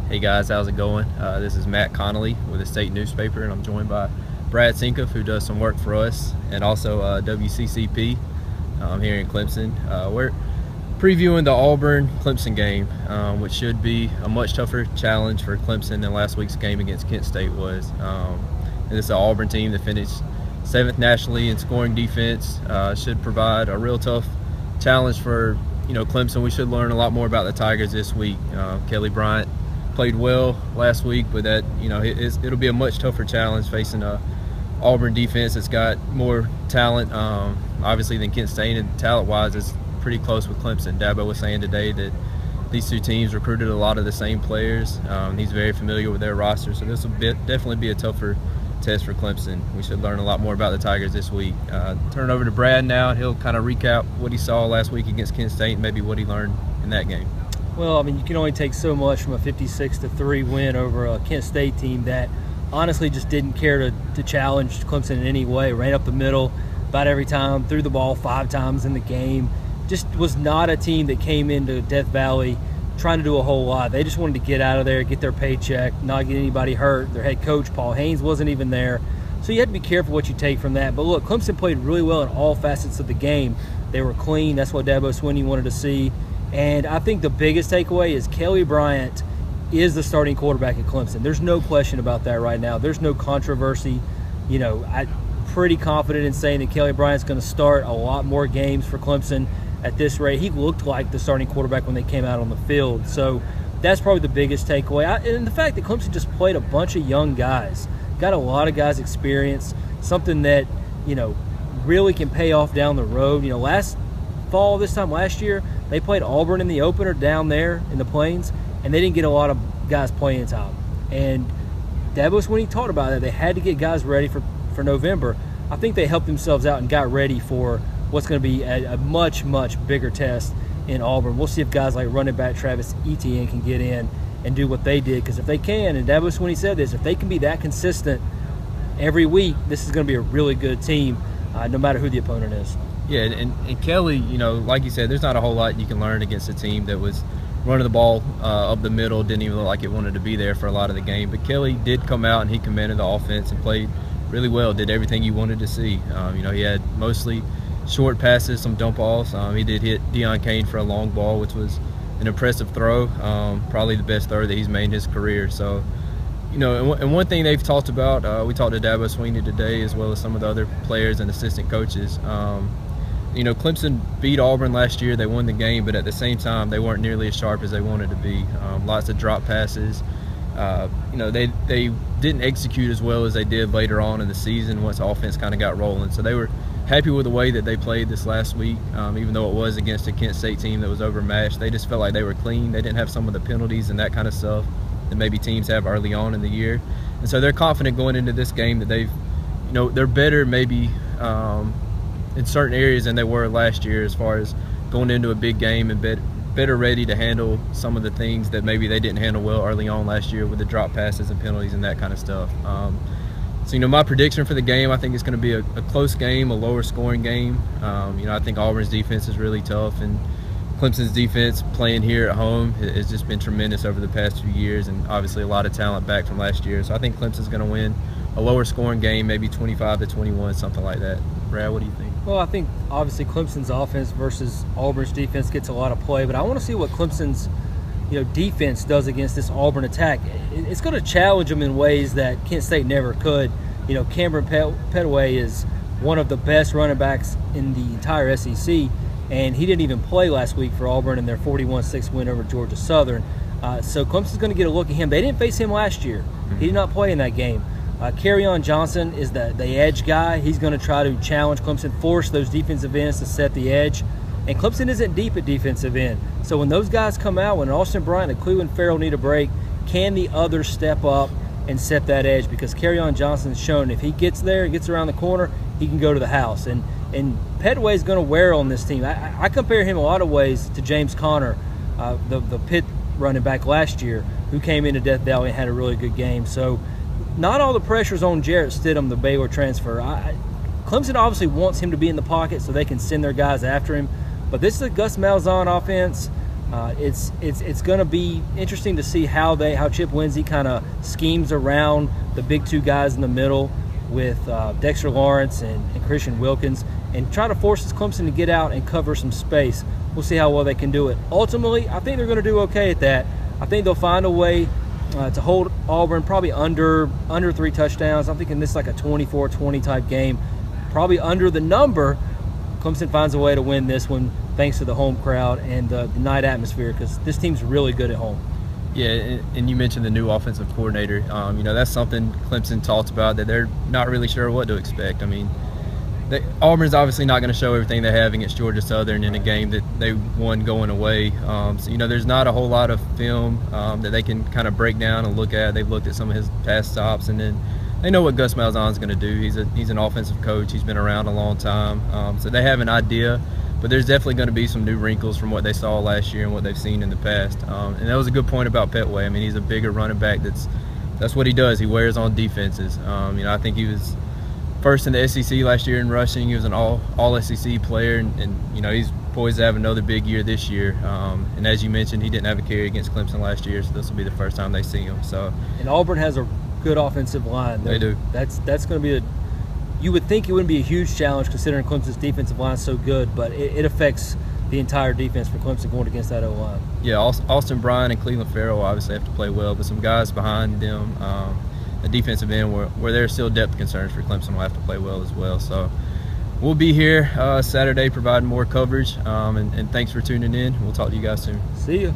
Hey guys, how's it going? This is Matt Connolly with the state newspaper, and I'm joined by Brad Senkiw, who does some work for us, and also WCCP here in Clemson. We're previewing the Auburn-Clemson game, which should be a much tougher challenge for Clemson than last week's game against Kent State was. And this is an Auburn team that finished 7th nationally in scoring defense. Should provide a real tough challenge for Clemson. We should learn a lot more about the Tigers this week. Kelly Bryant played well last week, but that it'll be a much tougher challenge facing a Auburn defense that's got more talent, obviously, than Kent State, and talent-wise is pretty close with Clemson. Dabo was saying today that these two teams recruited a lot of the same players. He's very familiar with their roster, so this will definitely be a tougher test for Clemson. We should learn a lot more about the Tigers this week. Turn it over to Brad now, and he'll kind of recap what he saw last week against Kent State and maybe what he learned in that game. Well, I mean, you can only take so much from a 56-3 win over a Kent State team that honestly just didn't care to challenge Clemson in any way. Ran up the middle about every time, threw the ball 5 times in the game. Just was not a team that came into Death Valley trying to do a whole lot. They just wanted to get out of there, get their paycheck, not get anybody hurt. Their head coach, Paul Haynes, wasn't even there. So you had to be careful what you take from that. But look, Clemson played really well in all facets of the game. They were clean. That's what Dabo Swinney wanted to see. And I think the biggest takeaway is Kelly Bryant is the starting quarterback at Clemson. There's no question about that right now. There's no controversy. I'm pretty confident in saying that Kelly Bryant's going to start a lot more games for Clemson at this rate. He looked like the starting quarterback when they came out on the field. So that's probably the biggest takeaway. And the fact that Clemson just played a bunch of young guys, got a lot of guys experience, something that, really can pay off down the road. Last fall, this time last year, they played Auburn in the opener down there in the Plains, and they didn't get a lot of guys playing time. And Dabo Swinney talked about that. They had to get guys ready for November. I think they helped themselves out and got ready for what's going to be a much, much bigger test in Auburn. We'll see if guys like running back Travis Etienne can get in and do what they did. Because if they can, and Dabo Swinney said this, if they can be that consistent every week, this is going to be a really good team, no matter who the opponent is. Yeah, and Kelly, like you said, there's not a whole lot you can learn against a team that was running the ball up the middle, didn't even look like it wanted to be there for a lot of the game. But Kelly did come out and he commanded the offense and played really well, did everything you wanted to see. He had mostly short passes, some dump offs. He did hit Deion Kane for a long ball, which was an impressive throw, probably the best throw that he's made in his career. So, and one thing they've talked about, we talked to Dabo Swinney today as well as some of the other players and assistant coaches. Clemson beat Auburn last year. They won the game, but at the same time, they weren't nearly as sharp as they wanted to be. Lots of drop passes. They didn't execute as well as they did later on in the season once offense kind of got rolling. So they were happy with the way that they played this last week, even though it was against a Kent State team that was overmatched. They just felt like they were clean. They didn't have some of the penalties and that kind of stuff that maybe teams have early on in the year. And so they're confident going into this game that they're better maybe in certain areas than they were last year as far as going into a big game and better ready to handle some of the things that maybe they didn't handle well early on last year with the drop passes and penalties and that kind of stuff. So my prediction for the game, I think it's going to be a close game, a lower scoring game. I think Auburn's defense is really tough, and Clemson's defense playing here at home has just been tremendous over the past few years, and obviously a lot of talent back from last year. So I think Clemson's going to win a lower scoring game, maybe 25-21, something like that. Brad, what do you think? Well, I think obviously Clemson's offense versus Auburn's defense gets a lot of play, but I want to see what Clemson's defense does against this Auburn attack. It's going to challenge them in ways that Kent State never could. Cameron Petaway is one of the best running backs in the entire SEC, and he didn't even play last week for Auburn in their 41-6 win over Georgia Southern. So Clemson's going to get a look at him. They didn't face him last year. He did not play in that game. Kerryon Johnson is the edge guy. He's going to try to challenge Clemson, force those defensive ends to set the edge. And Clemson isn't deep at defensive end. So when those guys come out, when Austin Bryant and Cleveland Farrell need a break, can the others step up and set that edge? Because Kerryon Johnson's shown if he gets there, gets around the corner, he can go to the house. And Petway's going to wear on this team. I compare him in a lot of ways to James Conner, the Pitt running back last year, who came into Death Valley and had a really good game. So not all the pressure's on Jarrett Stidham, the Baylor transfer. Clemson obviously wants him to be in the pocket so they can send their guys after him. But this is a Gus Malzahn offense. It's going to be interesting to see how Chip Lindsey kind of schemes around the big two guys in the middle with Dexter Lawrence and Christian Wilkins, and try to force Clemson to get out and cover some space. We'll see how well they can do it. Ultimately, I think they're going to do okay at that. I think they'll find a way to hold Auburn probably under 3 touchdowns. I'm thinking this is like a 24-20 type game, probably under the number. Clemson finds a way to win this one thanks to the home crowd and the night atmosphere, because this team's really good at home. Yeah, and you mentioned the new offensive coordinator. You know, that's something Clemson talked about, that they're not really sure what to expect. I mean, Auburn's obviously not going to show everything they have against Georgia Southern in a game that they won going away. So, you know, there's not a whole lot of film that they can kind of break down and look at. They've looked at some of his past stops, and then they know what Gus Malzahn's going to do. He's an offensive coach. He's been around a long time. So they have an idea, but there's definitely going to be some new wrinkles from what they saw last year and what they've seen in the past. And that was a good point about Petway. I mean, he's a bigger running back. That's what he does. He wears on defenses. You know, I think he was first in the SEC last year in rushing. He was an all SEC player, and you know, he's poised to have another big year this year. And as you mentioned, he didn't have a carry against Clemson last year, so this will be the first time they see him. So, and Auburn has a good offensive line. They do. That's going to be you would think it wouldn't be a huge challenge considering Clemson's defensive line is so good, but it affects the entire defense for Clemson going against that O-line. Yeah, Austin Bryant and Cleveland Farrell obviously have to play well, but some guys behind them, the defensive end, where there's still depth concerns for Clemson, will have to play well as well. So we'll be here Saturday providing more coverage, and thanks for tuning in. We'll talk to you guys soon. See ya.